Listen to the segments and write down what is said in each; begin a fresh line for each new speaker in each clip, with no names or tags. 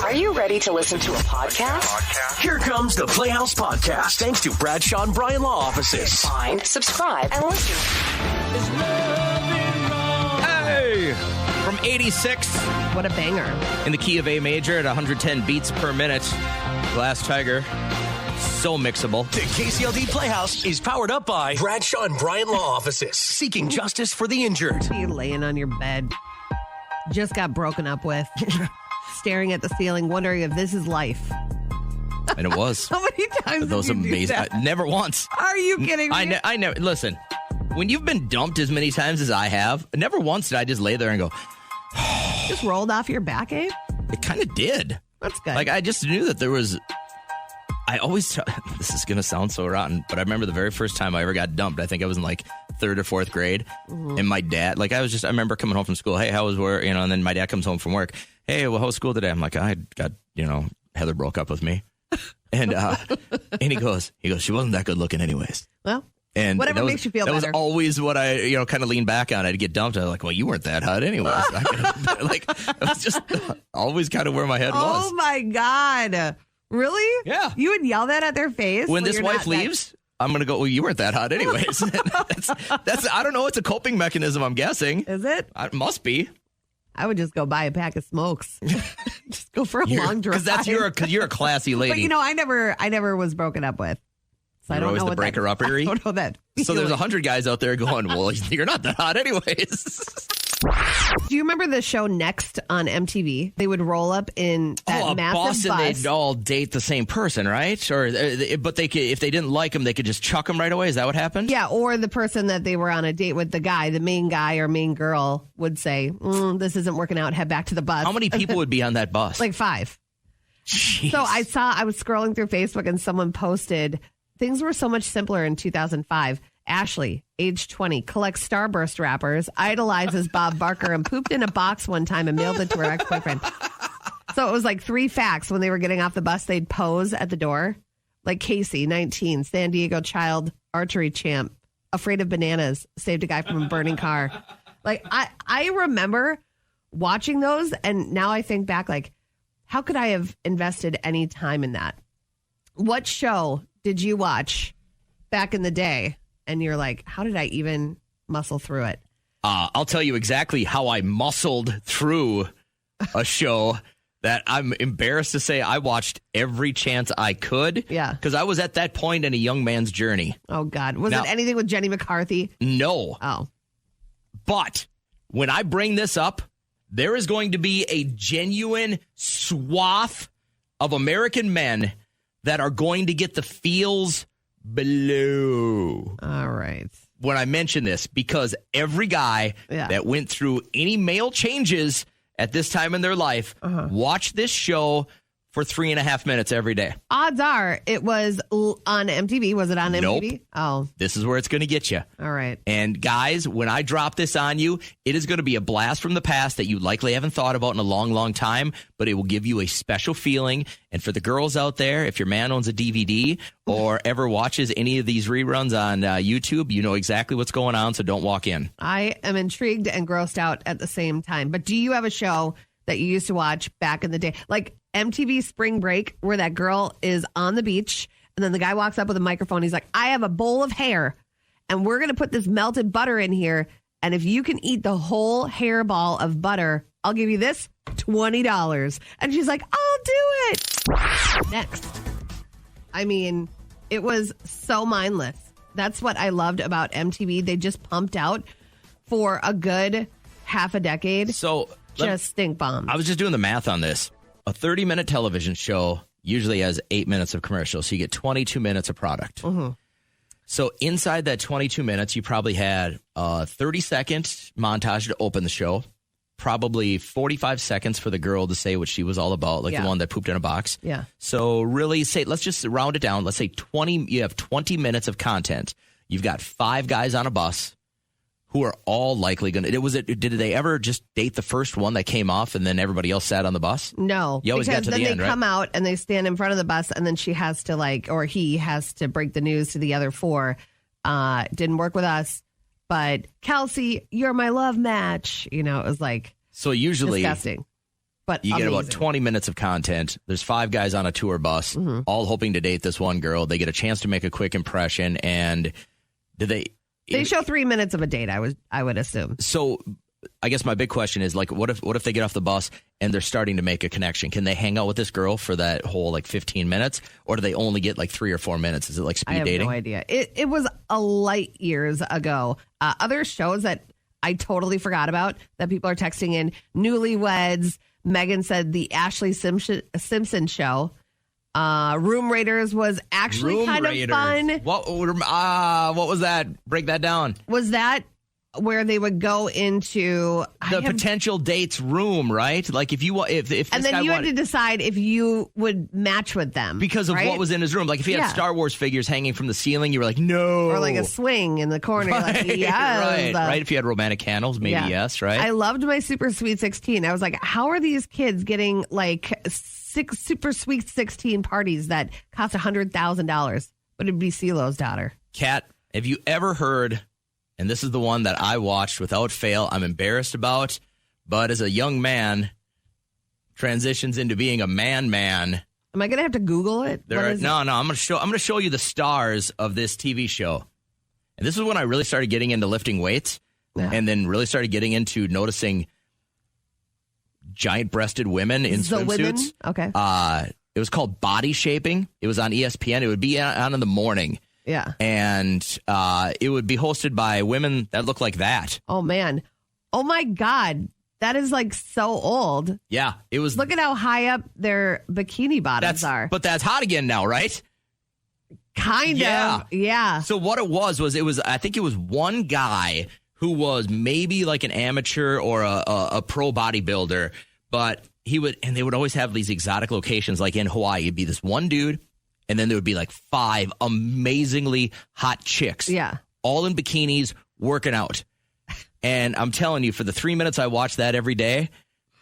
Are you ready to listen to a podcast?
Here comes the Playhouse Podcast, thanks to Bradshaw and Bryan Law Offices.
Find, subscribe, and listen.
Hey! From 86.
What a banger.
In the key of A major at 110 beats per minute. Glass Tiger. So mixable.
The KCLD Playhouse is powered up by Bradshaw and Bryan Law Offices, seeking justice for the injured.
You're laying on your bed, just got broken up with, staring at the ceiling, wondering if this is life.
And it was.
How many times
Those
did you
amazing.
do that?
Never once.
Are you kidding me?
I never. Listen, when you've been dumped as many times as I have, never once did I just lay there and go,
Just rolled off your back, Abe?
it kind of did.
That's good.
Like, I just knew that there was. I always, this is going to sound so rotten, but I remember the very first time I ever got dumped. I think I was in like 3rd or 4th grade.
Mm-hmm.
And my dad, like, I remember coming home from school. Hey, how was work? You know, and then my dad comes home from work. Hey, well, how was school today? I'm like, I got, Heather broke up with me. And he goes, she wasn't that good looking anyways.
Well,
and
whatever makes you feel
better. That
better.
was always what I, kind of leaned back on. I'd get dumped. I was like, well, you weren't that hot anyways. Like, it was just always kind of where my head was.
Oh, my God. Really?
Yeah.
You would yell that at their face?
When this wife leaves, I'm going to go, well, you weren't that hot anyways. that's I don't know. It's a coping mechanism, I'm guessing.
Is it?
It must be.
I would just go buy a pack of smokes. Just go for a long drive.
Because you're a classy lady.
But, I never was broken up with. So I don't know
the
what
breaker-uppery?
I don't know that.
So there's 100 guys out there going, well, you're not that hot anyways.
Do you remember the show Next on MTV? They would roll up in that massive
and
bus.
they'd all date the same person, right? But they could, if they didn't like him, they could just chuck him right away. Is that what happened?
Yeah, or the person that they were on a date with, the main guy or main girl would say, this isn't working out, head back to the bus.
How many people would be on that bus?
Like 5.
Jeez.
So I was scrolling through Facebook and someone posted, things were so much simpler in 2005. Ashley, age 20, collects Starburst wrappers, idolizes Bob Barker, and pooped in a box one time and mailed it to her ex-boyfriend. So it was like 3 facts. When they were getting off the bus, they'd pose at the door. Like Casey, 19, San Diego child, archery champ, afraid of bananas, saved a guy from a burning car. Like, I remember watching those, and now I think back, like, how could I have invested any time in that? What show did you watch back in the day? And you're like, how did I even muscle through it?
I'll tell you exactly how I muscled through a show that I'm embarrassed to say I watched every chance I could.
Yeah.
Because I was at that point in a young man's journey.
Oh, God. Was it anything with Jenny McCarthy?
No.
Oh.
But when I bring this up, there is going to be a genuine swath of American men that are going to get the feels below.
All right.
When I mention this, because every guy that went through any male changes at this time in their life watched this show for 3.5 minutes every day.
Odds are it was on MTV. Was it on MTV?
Nope.
Oh.
This is where it's going to get you.
All right.
And guys, when I drop this on you, it is going to be a blast from the past that you likely haven't thought about in a long, long time, but it will give you a special feeling. And for the girls out there, if your man owns a DVD or ever watches any of these reruns on YouTube, you know exactly what's going on, so don't walk in.
I am intrigued and grossed out at the same time. But do you have a show that you used to watch back in the day? Like MTV Spring Break, where that girl is on the beach and then the guy walks up with a microphone. He's like, I have a bowl of hair and we're going to put this melted butter in here. And if you can eat the whole hairball of butter, I'll give you this $20. And she's like, I'll do it. Next. I mean, it was so mindless. That's what I loved about MTV. They just pumped out for a good half a decade.
So
just stink bombs.
I was just doing the math on this. A 30-minute television show usually has 8 minutes of commercials, so you get 22 minutes of product.
Mm-hmm.
So inside that 22 minutes, you probably had a 30-second montage to open the show, probably 45 seconds for the girl to say what she was all about, like the one that pooped in a box.
Yeah.
So really, let's just round it down. Let's say you have 20 minutes of content. You've got 5 guys on a bus who are all likely going to... Did they ever just date the first one that came off and then everybody else sat on the bus?
No.
You always got to the end, right?
Because then they come out and they stand in front of the bus and then she has to or he has to break the news to the other 4. Didn't work with us, but Kelsey, you're my love match. It was like
so usually
disgusting. But
you get about
amazing.
20 minutes of content. There's 5 guys on a tour bus, all hoping to date this one girl. They get a chance to make a quick impression, and They
show 3 minutes of a date, I would assume.
So I guess my big question is, like, what if they get off the bus and they're starting to make a connection? Can they hang out with this girl for that whole, like, 15 minutes? Or do they only get, like, 3 or 4 minutes? Is it like speed dating?
I have no idea. It was a light years ago. Other shows that I totally forgot about that people are texting in, Newlyweds. Megan said the Ashley Simpson show. Room Raiders was actually kind of fun.
What was that? Break that down.
Was that where they would go into
the potential date's room, right? Like if this
and then
guy
you had to decide if you would match with them
because of what was in his room. Like if he had Star Wars figures hanging from the ceiling, you were like, no,
or like a swing in the corner.
Right,
like, yes.
right. If you had romantic candles, maybe yes, right.
I loved my Super Sweet 16. I was like, how are these kids getting like 6 Super Sweet 16 parties that cost $100,000? But it'd be CeeLo's daughter.
Kat, have you ever heard? And this is the one that I watched without fail. I'm embarrassed about, but as a young man, transitions into being a man.
Am I going to have to Google it?
No. I'm going to show you the stars of this TV show. And this is when I really started getting into lifting weights, and then really started getting into noticing giant-breasted women in swimsuits.
Okay.
It was called Body Shaping. It was on ESPN. It would be on in the morning.
Yeah.
And it would be hosted by women that look like that.
Oh, man. Oh, my God. That is like so old.
Yeah. It was.
Look at how high up their bikini bottoms are.
But that's hot again now, right?
Kind of. Yeah.
So what it was I think it was one guy who was maybe like an amateur or a pro bodybuilder, but they would always have these exotic locations like in Hawaii. It'd be this one dude. And then there would be like 5 amazingly hot chicks.
Yeah.
All in bikinis working out. And I'm telling you, for the 3 minutes I watched that every day,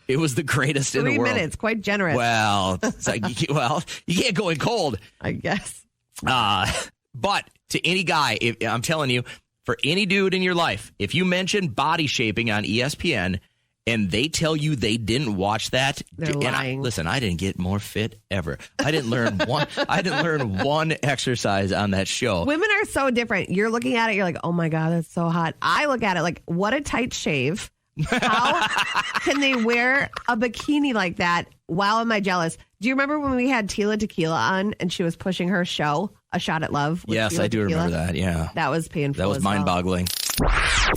it was the greatest in the world.
3 minutes, quite generous.
Well, it's like, you can't go in cold.
I guess.
But to any guy, I'm telling you, for any dude in your life, if you mention Body Shaping on ESPN, and they tell you they didn't watch that,
they're lying.
I didn't get more fit ever. I didn't learn one exercise on that show.
Women are so different. You're looking at it, you're like, oh my God, that's so hot. I look at it like, what a tight shave. How can they wear a bikini like that? Wow, am I jealous? Do you remember when we had Tila Tequila on and she was pushing her show, A Shot at Love?
Yes,
Tila
I do
Tequila?
remember that, yeah.
That was painful.
That was mind-boggling.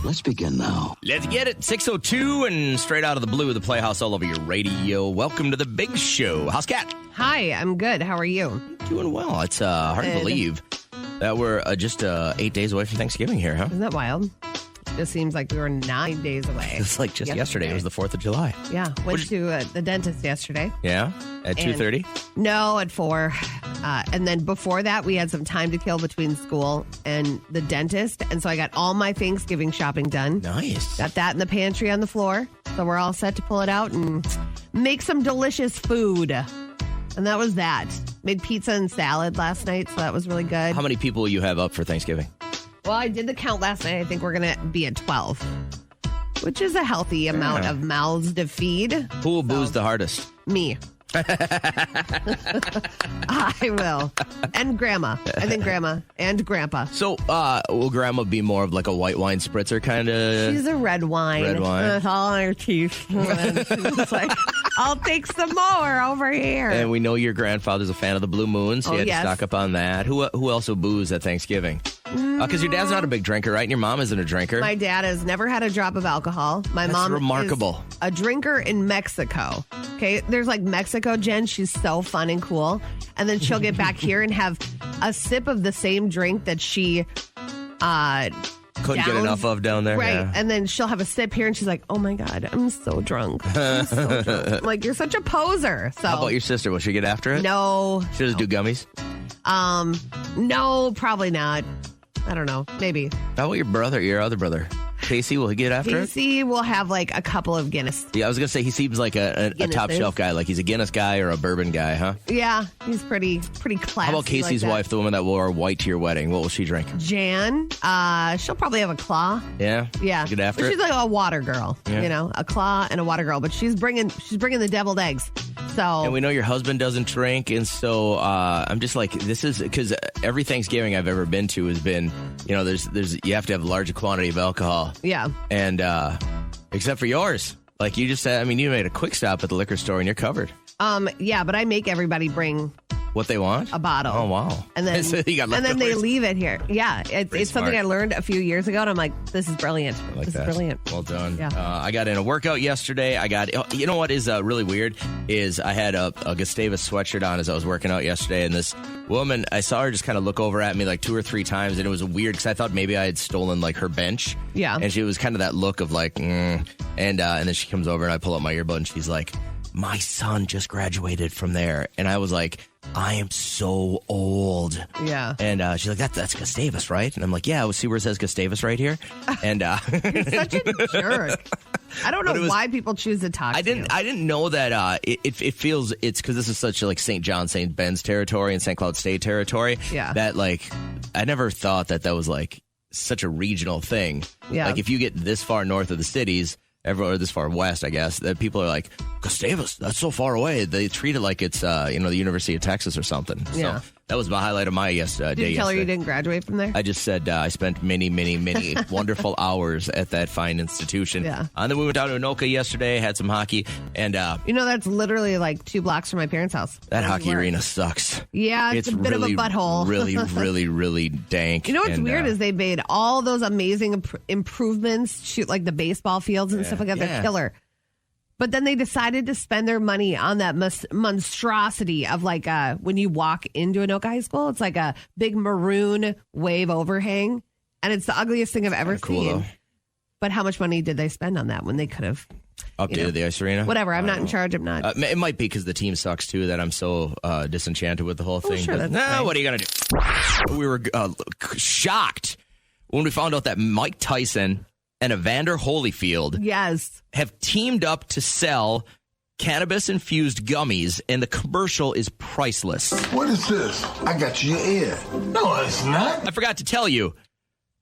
Let's begin now.
Let's get it. 6:02 and straight out of the blue, the Playhouse all over your radio. Welcome to the big show. How's Kat?
Hi, I'm good. How are you?
Doing well. It's hard to believe that we're just 8 days away from Thanksgiving here, huh?
Isn't that wild? It just seems like we were 9 days away.
It's like just yesterday. It was the 4th of July.
Yeah. Went to the dentist yesterday.
Yeah? At 2:30?
No, at 4. And then before that, we had some time to kill between school and the dentist. And so I got all my Thanksgiving shopping done.
Nice.
Got that in the pantry on the floor. So we're all set to pull it out and make some delicious food. And that was that. Made pizza and salad last night, so that was really good.
How many people will you have up for Thanksgiving?
Well, I did the count last night. I think we're going to be at 12, which is a healthy amount of mouths to feed.
Who will booze the hardest?
Me. I will. And Grandma. I think Grandma and Grandpa.
So will Grandma be more of like a white wine spritzer kind of?
She's a red wine.
Red wine.
With all her teeth. And she's like, I'll take some more over here.
And we know your grandfather's a fan of the Blue Moon, so you had to stock up on that. Who else will booze at Thanksgiving? Because your dad's not a big drinker, right? And your mom isn't a drinker.
My dad has never had a drop of alcohol. My mom
remarkable.
is a drinker in Mexico. Okay, there's like Mexico Jen. She's so fun and cool. And then she'll get back here and have a sip of the same drink that she
couldn't get enough of down there.
Right.
Yeah.
And then she'll have a sip here and she's like, oh my God, I'm so drunk. I'm so drunk. I'm like, you're such a poser. So
how about your sister? Will she get after it?
No.
She'll just do gummies?
No, probably not. I don't know. Maybe.
How about your other brother? Casey, will he get after it?
Casey will have like a couple of Guinness.
Yeah, I was going to say he seems like a top shelf guy. Like he's a Guinness guy or a bourbon guy, huh?
Yeah, he's pretty classy.
How about Casey's wife, the woman that wore white to your wedding? What will she drink?
Jan. She'll probably have a claw.
Yeah?
Yeah.
Get after it?
She's like a water girl,
Yeah.
a claw and a water girl. But she's bringing the deviled eggs. So.
And we know your husband doesn't drink, and so I'm just like, this is because every Thanksgiving I've ever been to has been, there's you have to have a large quantity of alcohol.
Yeah.
And except for yours, like you just said, you made a quick stop at the liquor store and you're covered.
Yeah, but I make everybody bring
what they want,
a bottle.
Oh wow!
And then they leave it here. Yeah, it's something I learned a few years ago, and I'm like, this is brilliant. This is brilliant.
Well done.
Yeah.
I got in a workout yesterday. You know what is really weird is I had a Gustavus sweatshirt on as I was working out yesterday, and this woman, I saw her just kind of look over at me like 2 or 3 times, and it was weird because I thought maybe I had stolen like her bench.
Yeah.
And she was kind of that look of like, and then she comes over and I pull up my earbud and she's like, my son just graduated from there. And I was like, I am so old.
Yeah.
And she's like, that's Gustavus, right? And I'm like, yeah, see where it says Gustavus right here? And
you're such a jerk. I don't know why people choose to talk to you.
I didn't know that it feels it's because this is such like St. John, St. Ben's territory and St. Cloud State territory.
Yeah.
That like I never thought that was like such a regional thing.
Yeah.
Like if you get this far north of the cities, or this far west, I guess, that people are like, Gustavus, that's so far away. They treat it like it's, the University of Texas or something.
Yeah.
So that was my highlight of my day yesterday.
Did you tell her you didn't graduate from there?
I just said I spent many, many, many wonderful hours at that fine institution.
Yeah.
And then we went down to Anoka yesterday, had some hockey, and
that's literally like 2 blocks from my parents' house.
That hockey arena sucks.
Yeah, it's a bit
really,
of a butthole.
really, really, really dank.
You know what's weird is they made all those amazing improvements, shoot like the baseball fields and stuff like that.
Yeah.
They're killer. But then they decided to spend their money on that monstrosity of like when you walk into Anoka High School, it's like a big maroon wave overhang. And it's the ugliest thing I've ever
cool,
seen.
though.
But how much money did they spend on that when they could have
updated the ice arena?
Whatever. I'm not in charge. I'm not.
It might be because the team sucks too that I'm so disenchanted with the whole thing.
Sure,
but,
that's fine.
what are you going to do? We were shocked when we found out that Mike Tyson and Evander Holyfield have teamed up to sell cannabis-infused gummies, and the commercial is priceless.
What is this? I got your ear. No, it's not.
I forgot to tell you,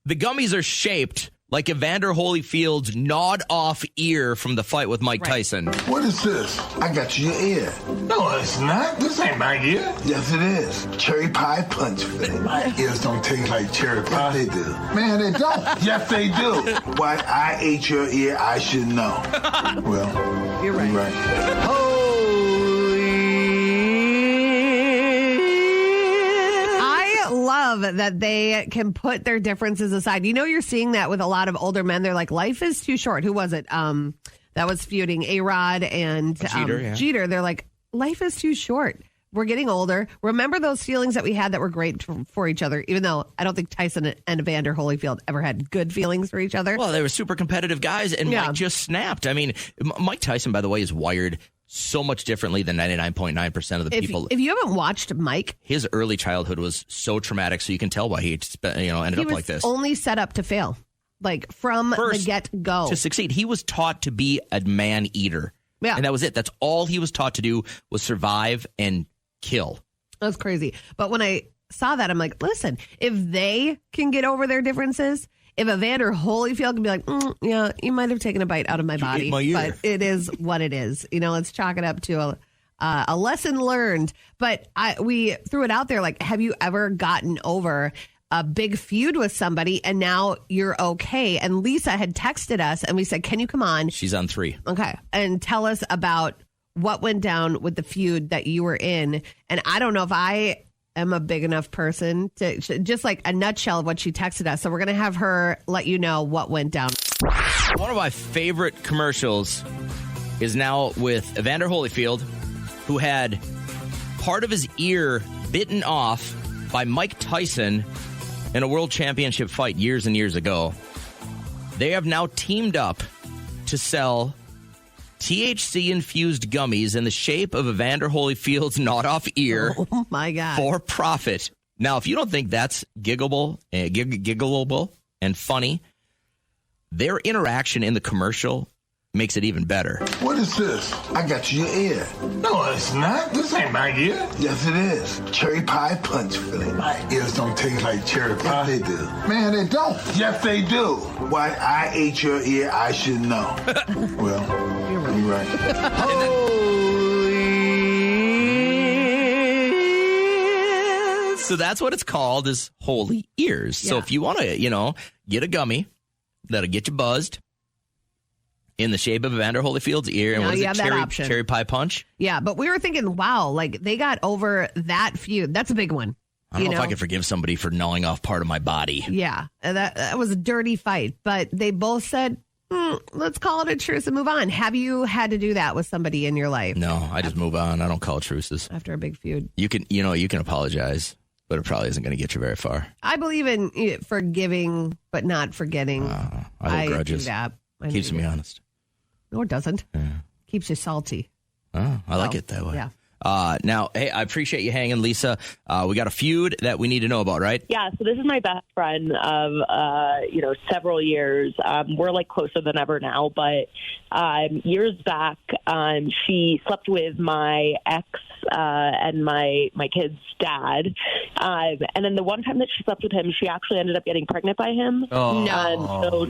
the gummies are shaped like Evander Holyfield's gnawed-off ear from the fight with Mike Tyson.
What is this? I got your ear. No, it's not. This ain't my ear. Yes, it is. Cherry pie punch flavor. My ears don't taste like cherry pie. They do. Man, they don't. Yes, they do. Why I ate your ear, I should know. Well,
You're right.
You're right.
Love that they can put their differences aside. You're seeing that with a lot of older men. They're like, life is too short. Who was it? That was Fueding, A-Rod and Jeter. They're like, life is too short. We're getting older. Remember those feelings that we had that were great for each other, even though I don't think Tyson and Evander Holyfield ever had good feelings for each other.
Well, they were super competitive guys, and Mike just snapped. I mean, Mike Tyson, by the way, is wired so much differently than 99.9% of the people.
If you haven't watched Mike,
his early childhood was so traumatic, so you can tell why he ended up like this.
Only set up to fail, like from the get-go.
To succeed, he was taught to be a man-eater.
Yeah.
And that was it. That's all he was taught to do was survive and kill.
That's crazy. But when I saw that, I'm like, listen, if they can get over their differences, if Evander Holyfield can be like, you might have taken a bite out of my body, but it is what it is. Let's chalk it up to a lesson learned. But we threw it out there. Like, have you ever gotten over a big feud with somebody and now you're okay? And Lisa had texted us and we said, can you come on?
She's on 3.
Okay. And tell us about what went down with the feud that you were in. And I don't know if I am a big enough person to just like a nutshell of what she texted us. So we're going to have her let you know what went down.
One of my favorite commercials is now with Evander Holyfield, who had part of his ear bitten off by Mike Tyson in a world championship fight years and years ago. They have now teamed up to sell THC-infused gummies in the shape of Evander Holyfield's gnawed-off ear.
Oh, my God.
For profit. Now, if you don't think that's giggleable and funny, their interaction in the commercial makes it even better.
What is this? I got you your ear. No, it's not. This ain't my ear. Yes, it is. Cherry pie punch filling. My ears don't taste like cherry pie. Yes, they do. Man, they don't. Yes, they do. Why I ate your ear, I should know. Well, you're right.
So that's what it's called, is holy ears. Yeah. So if you want to, get a gummy that'll get you buzzed in the shape of Evander Holyfield's ear. And
what is it? That option.
Cherry pie punch?
Yeah, but we were thinking, wow, like they got over that feud. That's a big one.
I don't know if I could forgive somebody for gnawing off part of my body.
Yeah, that was a dirty fight. But they both said, let's call it a truce and move on. Have you had to do that with somebody in your life?
No, I just move on. I don't call truces.
After a big feud.
You can apologize, but it probably isn't going to get you very far.
I believe in forgiving, but not forgetting.
I hold grudges.
Do that.
Keeps me honest.
No, it doesn't.
Yeah.
Keeps you salty.
Oh, I like it that way.
Yeah.
Now, hey, I appreciate you hanging, Lisa. We got a feud that we need to know about, right?
Yeah, so this is my best friend of, several years. We're, closer than ever now, but years back, she slept with my ex and my kid's dad. And then the one time that she slept with him, she actually ended up getting pregnant by him.
Oh.
No.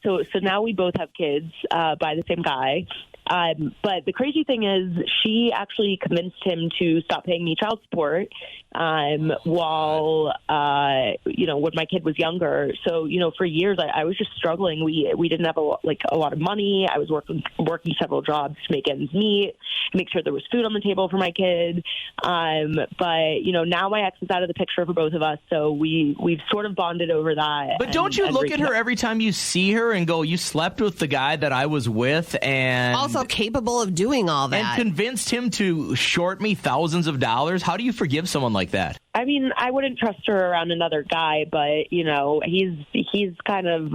So now we both have kids by the same guy. But the crazy thing is she actually convinced him to stop paying me child support while, when my kid was younger. So, for years I was just struggling. We didn't have a lot of money. I was working several jobs to make ends meet, make sure there was food on the table for my kid. But, now my ex is out of the picture for both of us. So we've sort of bonded over that.
But don't you look at her every time you see her and go, you slept with the guy that I was with and...
Also capable of doing all that.
And convinced him to short me thousands of dollars? How do you forgive someone like that?
I mean, I wouldn't trust her around another guy, but, he's kind of,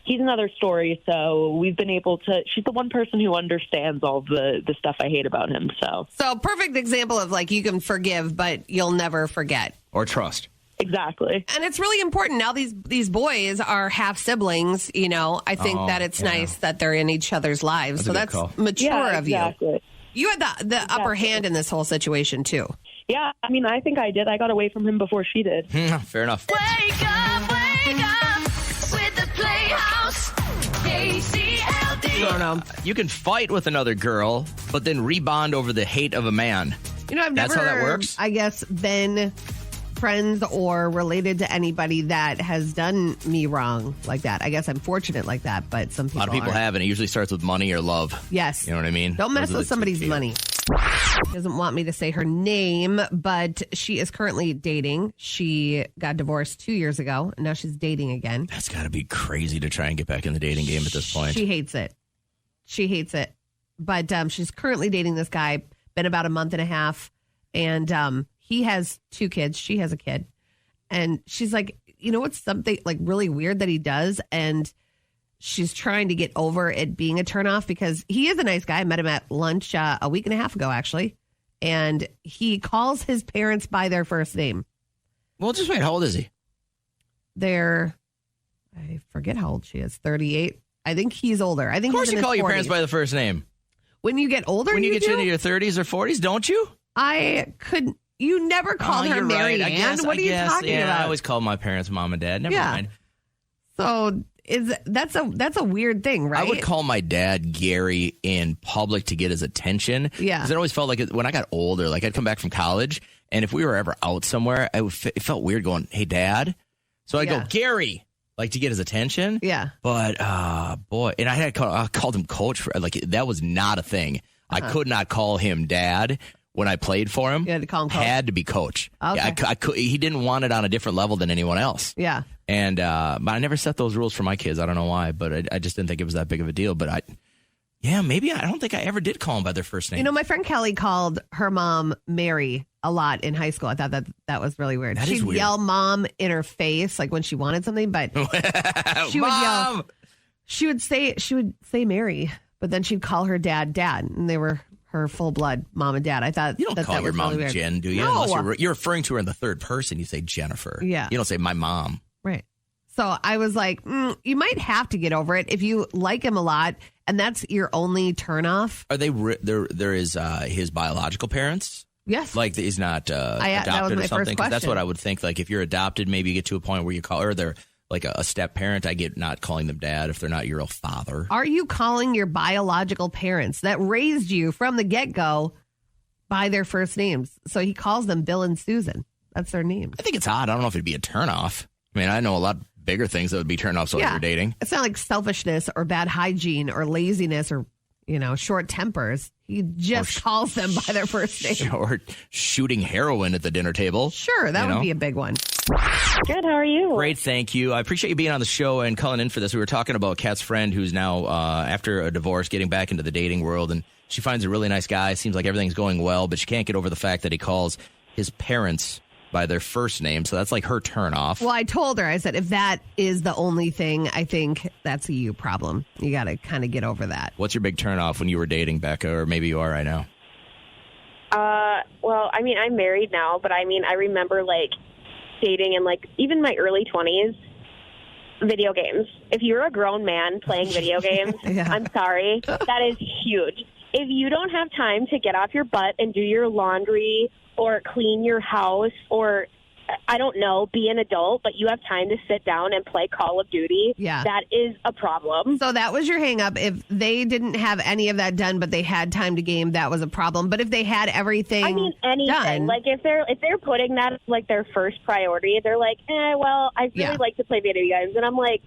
he's another story. So we've been able to, she's the one person who understands all the stuff I hate about him. So
perfect example of you can forgive, but you'll never forget.
Or trust.
Exactly.
And it's really important now. These boys are half siblings. I think that it's nice that they're in each other's lives. That's mature of you. You had the upper hand in this whole situation too.
Yeah, I mean, I think I did. I got away from him before she did.
Fair enough.
Wake up with the Playhouse. KCLD.
You can fight with another girl, but then rebond over the hate of a man.
I've
That's
never,
how that works?
I guess, been friends or related to anybody that has done me wrong like that. I guess I'm fortunate like that, but some people
A lot of people
aren't.
have, and it usually starts with money or love.
Yes.
You know what I mean?
Don't mess
Those are
with
the
somebody's
two
money. She doesn't want me to say her name, but she is currently dating. She got divorced 2 years ago, and now she's dating again.
That's got to be crazy to try and get back in the dating game at this point.
She hates it. But she's currently dating this guy, been about a month and a half, and he has 2 kids. She has a kid. And she's like, what's something really weird that he does? And she's trying to get over it being a turnoff because he is a nice guy. I met him at lunch a week and a half ago, actually. And he calls his parents by their first name.
Well, just wait. How old is he?
I forget how old she is, 38. I think he's older. I think
of course
he's in
you call
his
your
40s.
parents by the first name.
When you get older,
When you get
do?
into your 30s or 40s, don't you?
I couldn't. You never called her
you're
Mary
right.
Ann. What are you talking about?
I always call my parents mom and dad. Never mind.
So that's a weird thing, right?
I would call my dad Gary in public to get his attention.
Yeah.
Because it always felt like when I got older, I'd come back from college, and if we were ever out somewhere, it felt weird going, hey, Dad. So I'd go, Gary, to get his attention.
Yeah.
But, boy, and I called him Coach. That was not a thing. I could not call him Dad. When I played for him,
you had to call him Coach.
Had to be Coach.
Okay.
Yeah, he didn't want it on a different level than anyone else.
Yeah.
And but I never set those rules for my kids. I don't know why, but I just didn't think it was that big of a deal. But maybe I don't think I ever did call them by their first name.
My friend Kelly called her mom Mary a lot in high school. I thought that was really weird. She'd
weird.
yell "mom" in her face when she wanted something, but she would yell. She would say Mary, but then she'd call her dad, and they were her full blood mom and dad. I thought
you don't call your mom
really
Jen, do you?
No.
Unless you're referring to her in the third person. You say Jennifer.
Yeah.
You don't say my mom.
Right. So I was like, you might have to get over it if you like him a lot, and that's your only turnoff.
Are they? There is his biological parents.
Yes.
Like he's not
that was
adopted
my
or something.
first
'Cause that's
question.
what I would think. Like if you're adopted, maybe you get to a point where you call, or they're like a step parent. I get not calling them dad if they're not your real father.
Are you calling your biological parents that raised you from the get-go by their first names? So he calls them Bill and Susan. That's their names.
I think it's odd. I don't know if it'd be a turnoff. I mean, I know a lot bigger things that would be turnoffs while you're dating.
It's not like selfishness or bad hygiene or laziness or, short tempers. He just calls them by their first name.
Or shooting heroin at the dinner table.
Sure, that would be a big one.
Good. How are you?
Great, thank you. I appreciate you being on the show and calling in for this. We were talking about Kat's friend who's now, after a divorce, getting back into the dating world, and she finds a really nice guy. Seems like everything's going well, but she can't get over the fact that he calls his parents by their first name, so that's like her turn off.
Well, I told her, I said, if that is the only thing, I think that's a you problem. You got to kind of get over that.
What's your big turn off when you were dating, Becca, or maybe you are right now?
Well, I mean, I'm married now, but I mean, I remember like dating in like even my early 20s, video games. If you're a grown man playing video games,
Yeah.
I'm sorry, that is huge. If you don't have time to get off your butt and do your laundry or clean your house or, I don't know, be an adult, but you have time to sit down and play Call of Duty, that is a problem.
So that was your hang up. If they didn't have any of that done, but they had time to game, that was a problem. But if they had everything
anything.
done,
Like if they're putting that as like their first priority, they're like, well, I really like to play video games. And I'm like,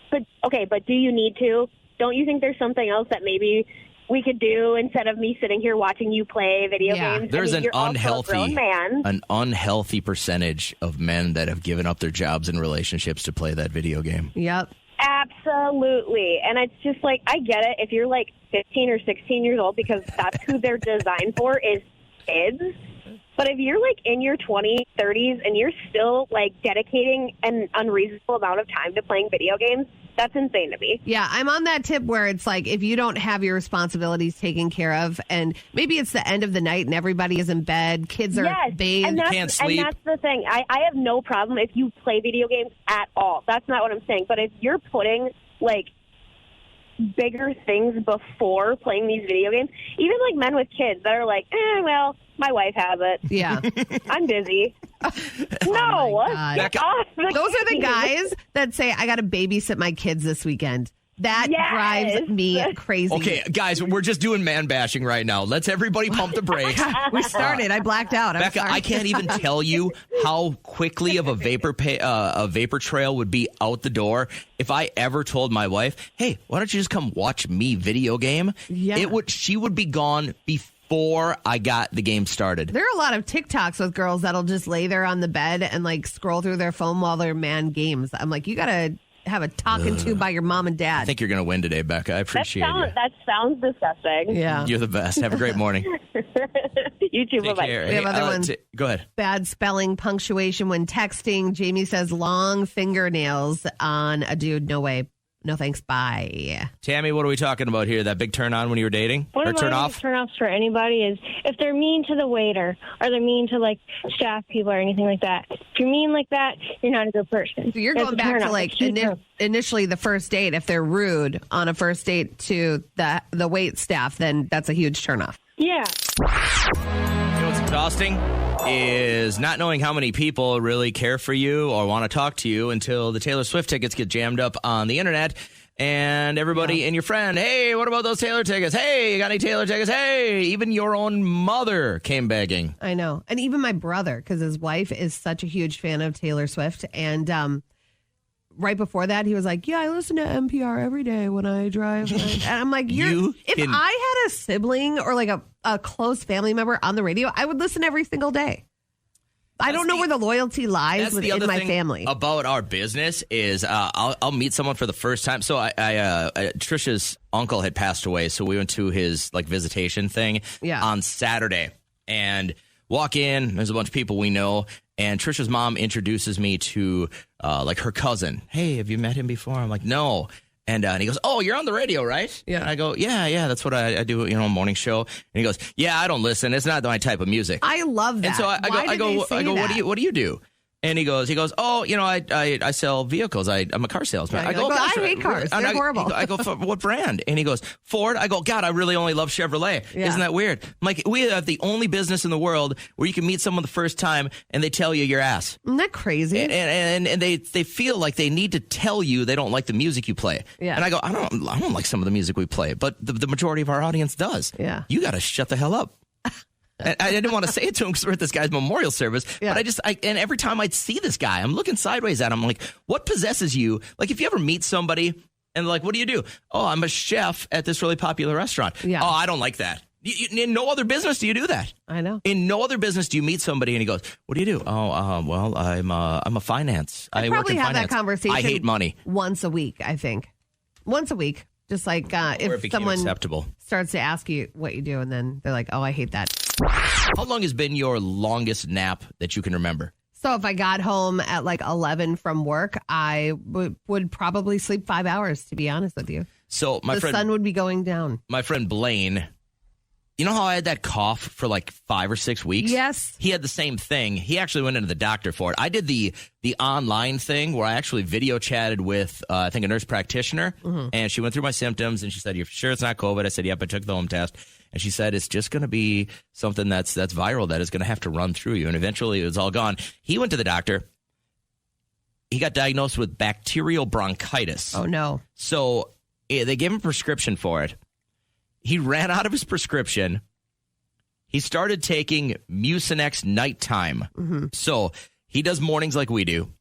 but do you need to? Don't you think there's something else that maybe we could do instead of me sitting here watching you play video games?
There's
you're also a grown man.
an unhealthy percentage of men that have given up their jobs and relationships to play that video game.
Yep.
Absolutely. And it's just like, I get it if you're like 15 or 16 years old because that's who they're designed for is kids. But if you're like in your 20s, 30s, and you're still like dedicating an unreasonable amount of time to playing video games, that's insane to me.
Yeah, I'm on that tip where it's like if you don't have your responsibilities taken care of, and maybe it's the end of the night and everybody is in bed, kids are bathed,
can't sleep.
And that's the thing. I have no problem if you play video games at all. That's not what I'm saying. But if you're putting like bigger things before playing these video games, even like men with kids that are like, well, my wife has it.
Yeah.
I'm busy. No.
God. Those are the guys that say, I got to babysit my kids this weekend. That drives me crazy.
Okay, guys, we're just doing man bashing right now. Let's everybody pump the brakes.
We started. I blacked out. I'm
Becca,
sorry.
I can't even tell you how quickly of a vapor trail would be out the door if I ever told my wife, "Hey, why don't you just come watch me video game?"
Yeah.
She would be gone before I got the game started.
There are a lot of TikToks with girls that'll just lay there on the bed and like scroll through their phone while their man games. I'm like, you got to have a talking to by your mom and dad.
I think you're going to win today, Becca. I appreciate it.
That sounds disgusting.
Yeah.
You're the best. Have a great morning.
You too.
Take
Bye-bye.
care.
We have other ones.
Go ahead.
Bad spelling, punctuation when texting. Jamie says long fingernails on a dude. No way. No thanks. Bye.
Tammy, what are we talking about here? That big turn on when you were dating?
One
or
of my
turn
biggest
off?
turn-offs for anybody is if they're mean to the waiter or they're mean to, like, staff people or anything like that. If you're mean like that, you're not a good person.
So you're
That's
going
a
back to
turn-off.
like
It's a huge turn-off.
initially the first date. If they're rude on a first date to the wait staff, then that's a huge turnoff.
Yeah.
You know what's exhausting? Is not knowing how many people really care for you or want to talk to you until the Taylor Swift tickets get jammed up on the internet. And everybody and your friend, hey, what about those Taylor tickets? Hey, you got any Taylor tickets? Hey, even your own mother came begging.
I know. And even my brother, because his wife is such a huge fan of Taylor Swift. And right before that, he was like, yeah, I listen to NPR every day when I drive. And I'm like, if I had a sibling or like a close family member on the radio, I would listen every single day. I don't know where the loyalty lies within my family.
About our business is I'll meet someone for the first time. So I Trisha's uncle had passed away, so we went to his like visitation thing on Saturday and walk in. There's a bunch of people we know, and Trisha's mom introduces me to like her cousin. Hey, have you met him before? I'm like, no. And he goes, oh, you're on the radio, right?
Yeah.
And I go, yeah, that's what I do, a morning show. And he goes, yeah, I don't listen. It's not my type of music.
I love that.
And so I go, what do you do? And he goes, oh, I sell vehicles. I'm a car salesman.
Yeah, I hate cars. They're horrible.
I go, what brand? And he goes, Ford. I go, God, I really only love Chevrolet.
Yeah.
Isn't that weird? I'm like, we have the only business in the world where you can meet someone the first time and they tell you your ass.
Isn't that crazy?
And they feel like they need to tell you they don't like the music you play.
Yeah.
And I go, I don't like some of the music we play, but the majority of our audience does.
Yeah.
You got to shut the hell up. I didn't want to say it to him because we're at this guy's memorial service.
Yeah.
But and every time I'd see this guy, I'm looking sideways at him. I'm like, what possesses you? Like, if you ever meet somebody and like, what do you do? Oh, I'm a chef at this really popular restaurant.
Yeah.
Oh, I don't like that. In no other business do you do that.
I know.
In no other business do you meet somebody and he goes, what do you do? Oh, well, I'm a finance. I
probably
work in
have
finance.
that conversation.
I hate money.
Once a week, I think. Once a week. Just like if someone
acceptable.
starts to ask you what you do and then they're like, oh, I hate that.
How long has been your longest nap that you can remember?
So if I got home at like 11 from work, I would probably sleep 5 hours, to be honest with you.
So
the sun would be going down.
My friend Blaine, you know how I had that cough for like 5 or 6 weeks?
Yes.
He had the same thing. He actually went into the doctor for it. I did the online thing where I actually video chatted with, I think, a nurse practitioner. Mm-hmm. And she went through my symptoms and she said, you're sure it's not COVID? I said, yep, I took the home test. And she said, it's just going to be something that's viral that is going to have to run through you. And eventually it was all gone. He went to the doctor. He got diagnosed with bacterial bronchitis.
Oh, no.
So they gave him a prescription for it. He ran out of his prescription. He started taking Mucinex nighttime. Mm-hmm. So he does mornings like we do.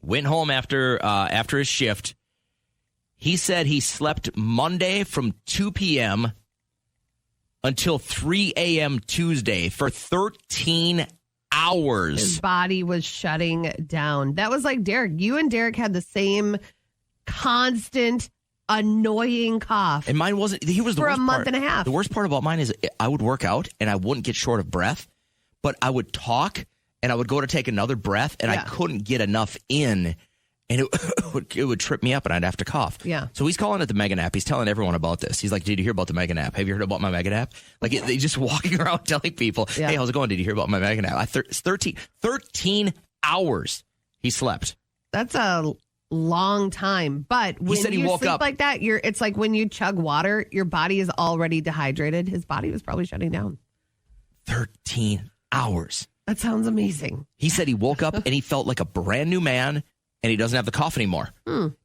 Went home after his shift. He said he slept Monday from 2 p.m. until 3 a.m. Tuesday for 13 hours.
His body was shutting down. That was like Derek. You and Derek had the same constant annoying cough.
And mine wasn't. He was the
for
worst
a month
part.
and a half.
The worst part about mine is I would work out and I wouldn't get short of breath, but I would talk and I would go to take another breath and I couldn't get enough in, and it would trip me up and I'd have to cough.
Yeah.
So he's calling it the mega nap. He's telling everyone about this. He's like, "Did you hear about the mega nap? Have you heard about my mega nap?" Like they just walking around telling people, "Hey, how's it going? Did you hear about my mega nap?" 13 hours he slept.
That's a long time, but when
he
you
woke
sleep
up
like that, it's like when you chug water, your body is already dehydrated. His body was probably shutting down.
13 hours.
That sounds amazing.
He said he woke up and he felt like a brand new man and he doesn't have the cough anymore.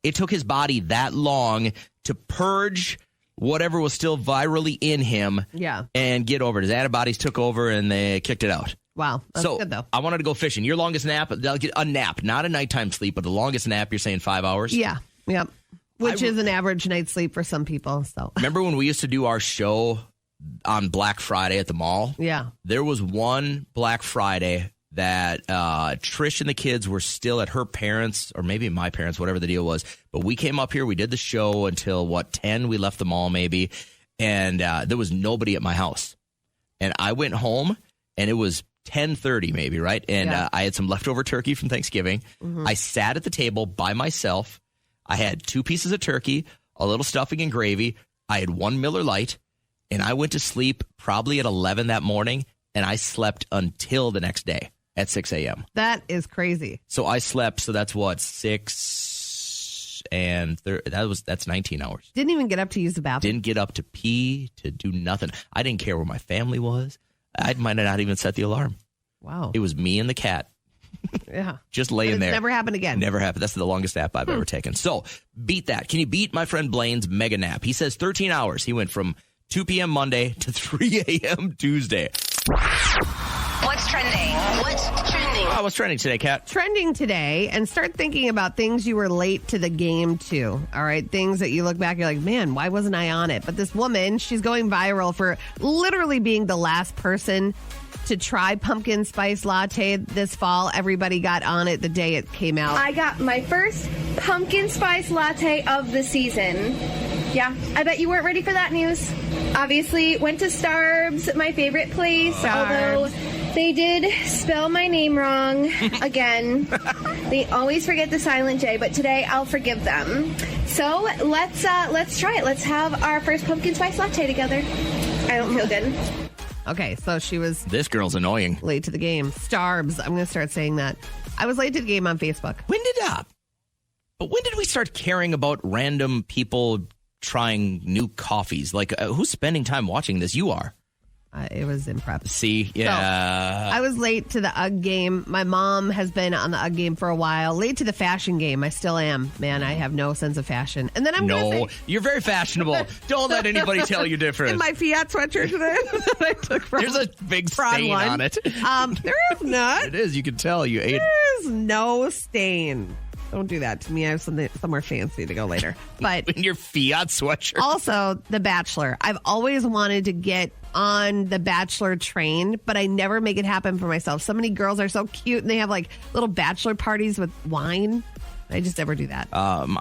It took his body that long to purge whatever was still virally in him and get over it. His antibodies took over and they kicked it out.
Wow. That's good, though.
I wanted to go fishing. Your longest nap, they'll get a nap, not a nighttime sleep, but the longest nap, you're saying 5 hours?
Yeah. Yep. Which is an average night's sleep for some people. So
remember when we used to do our show on Black Friday at the mall?
Yeah.
There was one Black Friday that Trish and the kids were still at her parents' or maybe my parents', whatever the deal was. But we came up here. We did the show until, 10? We left the mall maybe. And there was nobody at my house. And I went home and it was 10:30 maybe, right? And I had some leftover turkey from Thanksgiving. Mm-hmm. I sat at the table by myself. I had 2 pieces of turkey, a little stuffing and gravy. I had 1 Miller Lite, and I went to sleep probably at 11 that morning, and I slept until the next day at 6 a.m.
That is crazy.
So I slept, so that's 6 and that's 19 hours.
Didn't even get up to use the bathroom.
Didn't get up to pee, to do nothing. I didn't care where my family was. I might not even set the alarm.
Wow.
It was me and the cat.
Yeah.
Just laying there.
Never happened again.
Never happened. That's the longest nap I've ever taken. So beat that. Can you beat my friend Blaine's mega nap? He says 13 hours. He went from 2 p.m. Monday to 3 a.m. Tuesday.
What's trending?
What's trending today, Kat?
Trending today, and start thinking about things you were late to the game to. All right. Things that you look back, you're like, man, why wasn't I on it? But this woman, she's going viral for literally being the last person to try pumpkin spice latte this fall. Everybody got on it the day it came out.
I got my first pumpkin spice latte of the season. Yeah, I bet you weren't ready for that news. Obviously, went to Starbs, my favorite place, although they did spell my name wrong again. They always forget the silent J, but today I'll forgive them. So let's try it. Let's have our first pumpkin spice latte together. I don't feel good.
Okay, so she was
This girl's annoying.
late to the game. Starbs. I'm going to start saying that. I was late to the game on Facebook.
When did we start caring about random people trying new coffees? Like, who's spending time watching this? You are.
It was in prep.
See? Yeah.
So, I was late to the UGG game. My mom has been on the UGG game for a while. Late to the fashion game. I still am. Man, I have no sense of fashion. And then I'm
No, you're very fashionable. Don't let anybody tell you different.
in my Fiat sweatshirt today that I took from
There's a big
Prod
stain
one.
on it.
There is not.
It is. You can tell you ate.
There's no stain. Don't do that to me. I have somewhere fancy to go later. But
In your Fiat sweatshirt.
also, The Bachelor. I've always wanted to get on the Bachelor train, but I never make it happen for myself. So many girls are so cute, and they have like little bachelor parties with wine. I just never do that.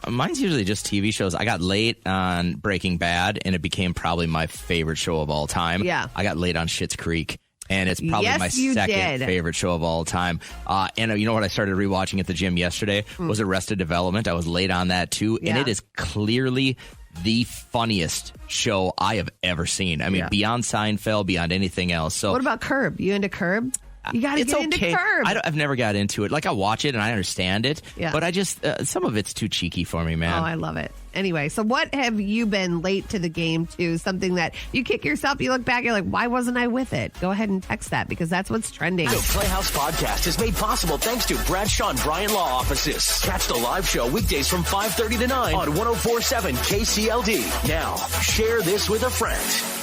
Mine's usually just TV shows. I got late on Breaking Bad, and it became probably my favorite show of all time.
Yeah.
I got late on Schitt's Creek. And it's probably
Yes,
my
you
second
did.
favorite show of all time. And you know what I started rewatching at the gym yesterday was Arrested Development. I was late on that too. And
Yeah.
it is clearly the funniest show I have ever seen. I mean,
Yeah.
beyond Seinfeld, beyond anything else. So
What about Curb? You into Curb? You got to
it's
get
okay.
into Curb.
I've never got into it. Like, I watch it and I understand it.
Yeah.
But I just, some of it's too cheeky for me, man.
Oh, I love it. Anyway, so what have you been late to the game to? Something that you kick yourself, you look back, you're like, why wasn't I with it? Go ahead and text that because that's what's trending.
The Playhouse Podcast is made possible thanks to Bradshaw and Bryan Law Offices. Catch the live show weekdays from 5:30 to 9 on 104.7 KCLD. Now, share this with a friend.